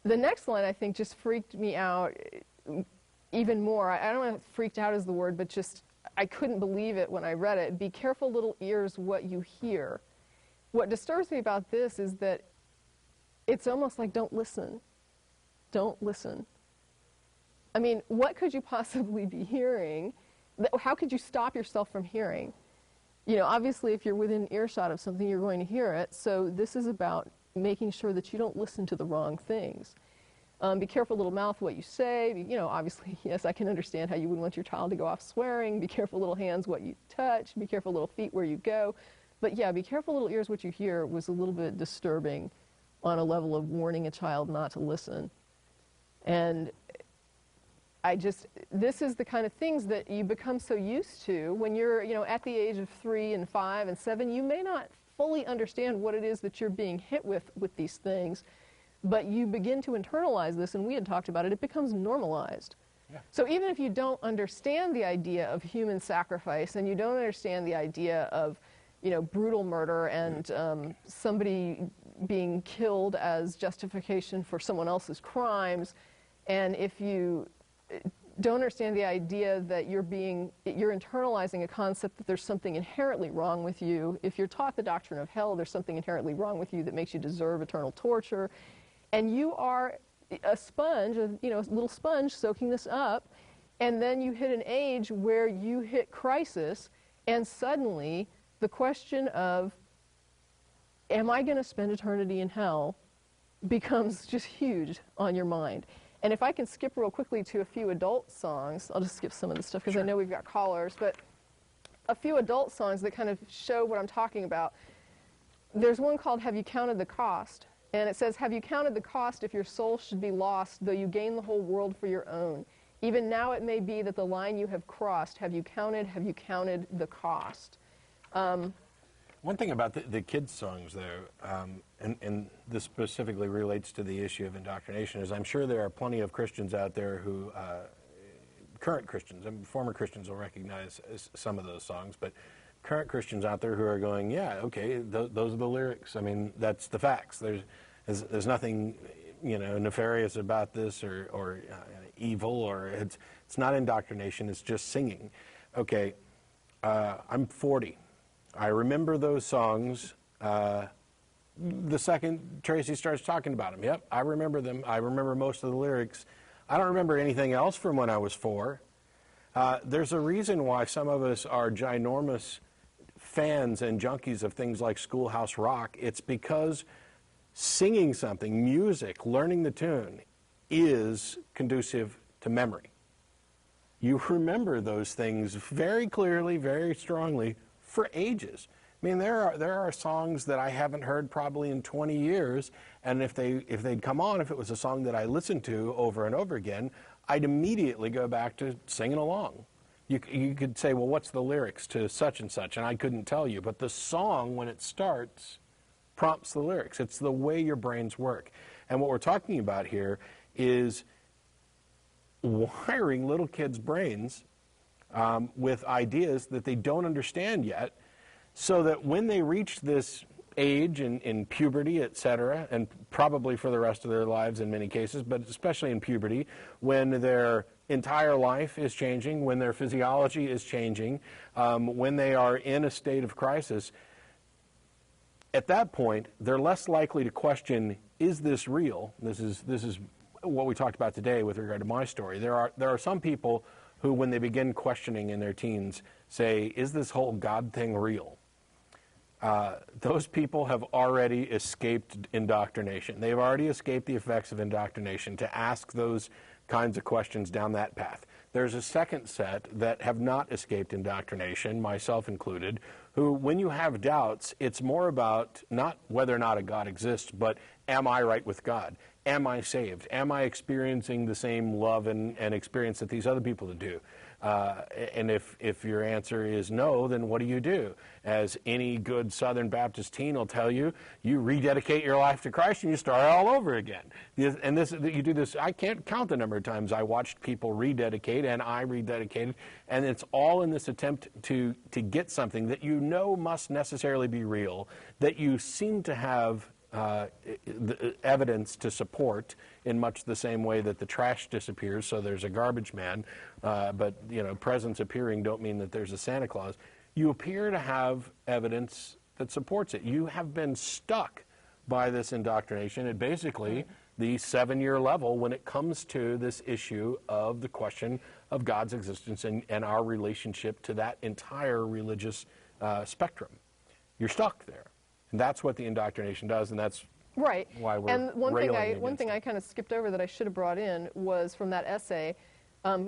The next line, I think, just freaked me out even more. I don't know if freaked out is the word, but just I couldn't believe it when I read it. Be careful, little ears, what you hear. What disturbs me about this is that it's almost like don't listen. Don't listen. I mean, what could you possibly be hearing? How could you stop yourself from hearing? You know, obviously, if you're within earshot of something, you're going to hear it. So this is about making sure that you don't listen to the wrong things. Be careful, little mouth, what you say. You know, obviously, yes, I can understand how you wouldn't want your child to go off swearing. Be careful, little hands, what you touch. Be careful, little feet, where you go. But yeah, be careful, little ears, what you hear was a little bit disturbing on a level of warning a child not to listen. And this is the kind of things that you become so used to when you're, you know, at the age of 3 and 5 and 7. You may not fully understand what it is that you're being hit with these things, but you begin to internalize this, and we had talked about it. It becomes normalized. Yeah. So even if you don't understand the idea of human sacrifice, and you don't understand the idea of, you know, brutal murder and somebody being killed as justification for someone else's crimes, and if you don't understand the idea that you're internalizing a concept that there's something inherently wrong with you, if you're taught the doctrine of hell, there's something inherently wrong with you that makes you deserve eternal torture, and you are a sponge, you know, a little sponge soaking this up, and then you hit an age where you hit crisis, and suddenly the question of, am I going to spend eternity in hell, becomes just huge on your mind. And if I can skip real quickly to a few adult songs, I'll just skip some of the stuff because I know we've got callers, but a few adult songs that kind of show what I'm talking about. There's one called Have You Counted the Cost? And it says, have you counted the cost if your soul should be lost, though you gain the whole world for your own? Even now it may be that the line you have crossed, have you counted the cost? One thing about the kids' songs, though, and this specifically relates to the issue of indoctrination, is I'm sure there are plenty of Christians out there who, current Christians, I mean, former Christians will recognize some of those songs, but current Christians out there who are going, yeah, okay, those are the lyrics. I mean, that's the facts. There's nothing, you know, nefarious about this or evil, or it's not indoctrination. It's just singing. Okay, I'm 40. I remember those songs the second Tracy starts talking about them. Yep, I remember them. I remember most of the lyrics. I don't remember anything else from when I was 4. There's a reason why some of us are ginormous fans and junkies of things like Schoolhouse Rock. It's because singing something, music, learning the tune, is conducive to memory. You remember those things very clearly, very strongly, for ages. I mean, there are songs that I haven't heard probably in 20 years, and if they'd come on, if it was a song that I listened to over and over again, I'd immediately go back to singing along. You could say, well, what's the lyrics to such and such, and I couldn't tell you, but the song, when it starts, prompts the lyrics. It's the way your brains work. And what we're talking about here is wiring little kids' brains with ideas that they don't understand yet, so that when they reach this age in puberty, etc., and probably for the rest of their lives in many cases, but especially in puberty, when their entire life is changing, when their physiology is changing, when they are in a state of crisis, at that point, they're less likely to question, is this real? This is what we talked about today with regard to my story. There are some people who, when they begin questioning in their teens, say, is this whole God thing real? Those people have already escaped indoctrination. They've already escaped the effects of indoctrination to ask those kinds of questions down that path. There's a second set that have not escaped indoctrination, myself included, who, when you have doubts, it's more about not whether or not a God exists, but am I right with God? Am I saved? Am I experiencing the same love and experience that these other people do? And if your answer is no, then what do? As any good Southern Baptist teen will tell you, you rededicate your life to Christ and you start all over again. And you do this, I can't count the number of times I watched people rededicate, and I rededicated, and it's all in this attempt to get something that you know must necessarily be real, that you seem to have evidence to support in much the same way that the trash disappears, so there's a garbage man, but presents appearing don't mean that there's a Santa Claus. You appear to have evidence that supports it. You have been stuck by this indoctrination at basically the 7-year level when it comes to this issue of the question of God's existence and our relationship to that entire religious spectrum. You're stuck there. And that's what the indoctrination does, and that's right. Why we're and one thing it. I kind of skipped over that I should have brought in was from that essay,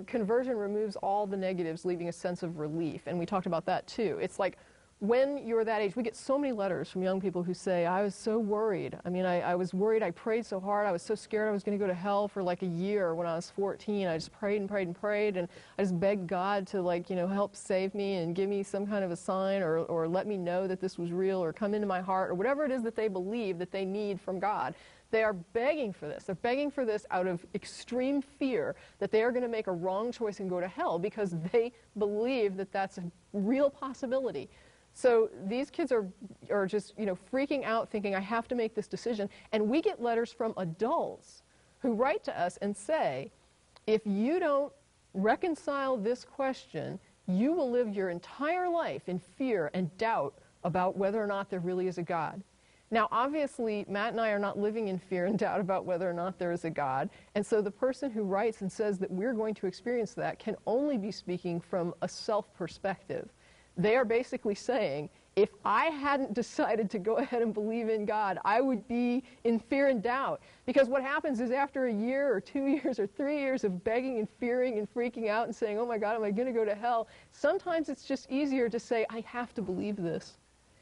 conversion removes all the negatives, leaving a sense of relief. And we talked about that too. It's like when you're that age, we get so many letters from young people who say, I was so worried. I mean, I was worried. I prayed so hard. I was so scared I was going to go to hell for like a year when I was 14. I just prayed and prayed and prayed, and I just begged God to help save me and give me some kind of a sign or let me know that this was real or come into my heart or whatever it is that they believe that they need from God. They are begging for this. They're begging for this out of extreme fear that they are going to make a wrong choice and go to hell because they believe that that's a real possibility. So these kids are just, freaking out thinking, I have to make this decision. And we get letters from adults who write to us and say, if you don't reconcile this question, you will live your entire life in fear and doubt about whether or not there really is a God. Now, obviously, Matt and I are not living in fear and doubt about whether or not there is a God. And so the person who writes and says that we're going to experience that can only be speaking from a self-perspective. They are basically saying, if I hadn't decided to go ahead and believe in God, I would be in fear and doubt. Because what happens is after a year or 2 years or 3 years of begging and fearing and freaking out and saying, oh my God, am I going to go to hell? Sometimes it's just easier to say, I have to believe this.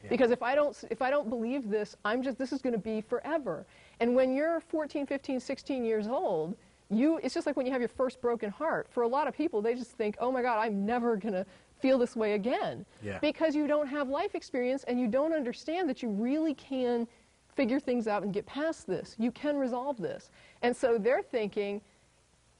Yeah. Because if I don't believe this, this is going to be forever. And when you're 14, 15, 16 years old, it's just like when you have your first broken heart. For a lot of people, they just think, oh my God, I'm never going to feel this way again. Yeah. Because you don't have life experience and you don't understand that you really can figure things out and get past this. You can resolve this. And so they're thinking,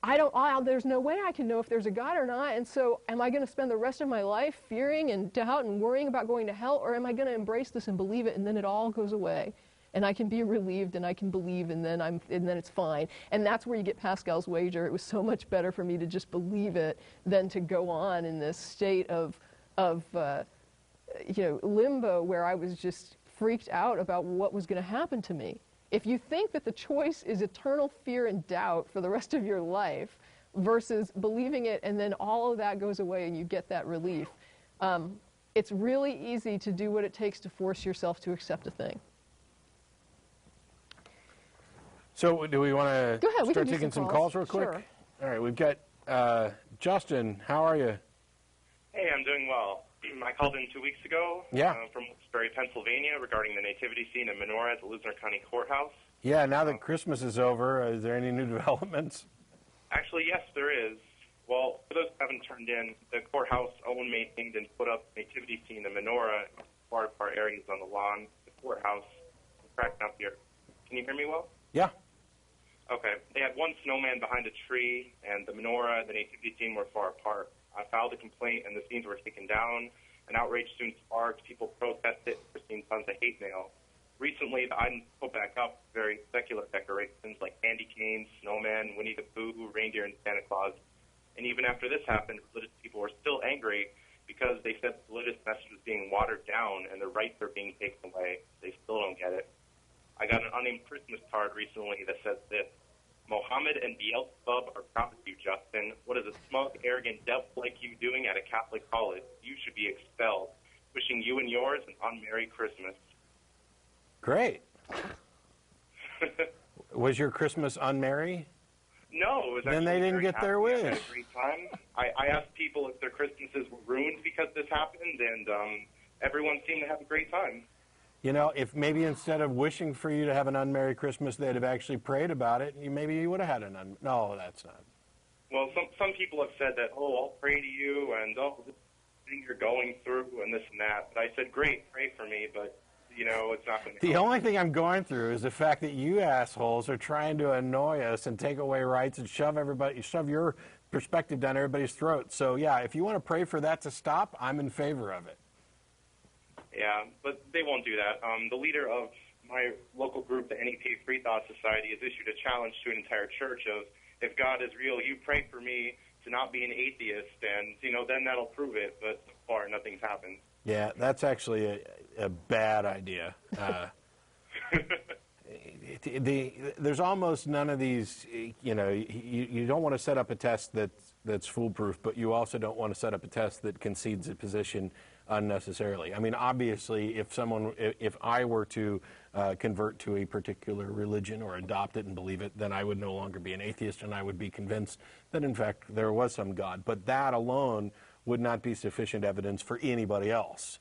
there's no way I can know if there's a God or not, and so am I going to spend the rest of my life fearing and doubt and worrying about going to hell, or am I going to embrace this and believe it and then it all goes away? And I can be relieved and I can believe and then it's fine. And that's where you get Pascal's wager. It was so much better for me to just believe it than to go on in this state of limbo where I was just freaked out about what was going to happen to me. If you think that the choice is eternal fear and doubt for the rest of your life versus believing it and then all of that goes away and you get that relief, it's really easy to do what it takes to force yourself to accept a thing. So do we want to start taking some calls real quick? Sure. All right, we've got Justin. How are you? Hey, I'm doing well. I called in 2 weeks ago from Wilkes-Barre, Pennsylvania, regarding the nativity scene in Menorah at the Luzerne County Courthouse. Yeah, now that Christmas is over, is there any new developments? Actually, yes, there is. Well, for those who haven't turned in, the courthouse owned, maintained, and put up nativity scene in Menorah, part of our areas on the lawn, the courthouse. I'm cracking up here. Can you hear me well? Yeah. Okay. They had one snowman behind a tree, and the menorah and the nativity scene were far apart. I filed a complaint, and the scenes were taken down. An outrage soon sparked. People protested, receiving tons of hate mail. Recently, the items put back up very secular decorations like candy canes, snowmen, Winnie the Pooh, reindeer, and Santa Claus. And even after this happened, religious people were still angry because they said the religious message was being watered down and their rights are being taken away. They still don't get it. I got an unnamed Christmas card recently that says this: Mohammed and Beelzebub are proud of you, Justin. What is a smug, arrogant devil like you doing at a Catholic college? You should be expelled. Wishing you and yours an unmerry Christmas. Great. Was your Christmas unmerry? No, it was then they didn't get their wish. At a great time. I asked people if their Christmases were ruined because this happened, and everyone seemed to have a great time. You know, if maybe instead of wishing for you to have an unmerry Christmas, they'd have actually prayed about it, maybe you would have had No, that's not. Well, some people have said that, I'll pray to you, and, this thing you're going through, and this and that. But I said, great, pray for me, but, it's not going to The only thing I'm going through is the fact that you assholes are trying to annoy us and take away rights and shove your perspective down everybody's throat. So, yeah, if you want to pray for that to stop, I'm in favor of it. Yeah, but they won't do that. The leader of my local group, the NEP Free Thought Society, has issued a challenge to an entire church of, if God is real, you pray for me to not be an atheist, and, then that'll prove it. But so far, nothing's happened. Yeah, that's actually a bad idea. There's almost none of these, you don't want to set up a test that's foolproof, but you also don't want to set up a test that concedes a position unnecessarily. I mean, obviously, if I were to convert to a particular religion or adopt it and believe it, then I would no longer be an atheist, and I would be convinced that, in fact, there was some God. But that alone would not be sufficient evidence for anybody else.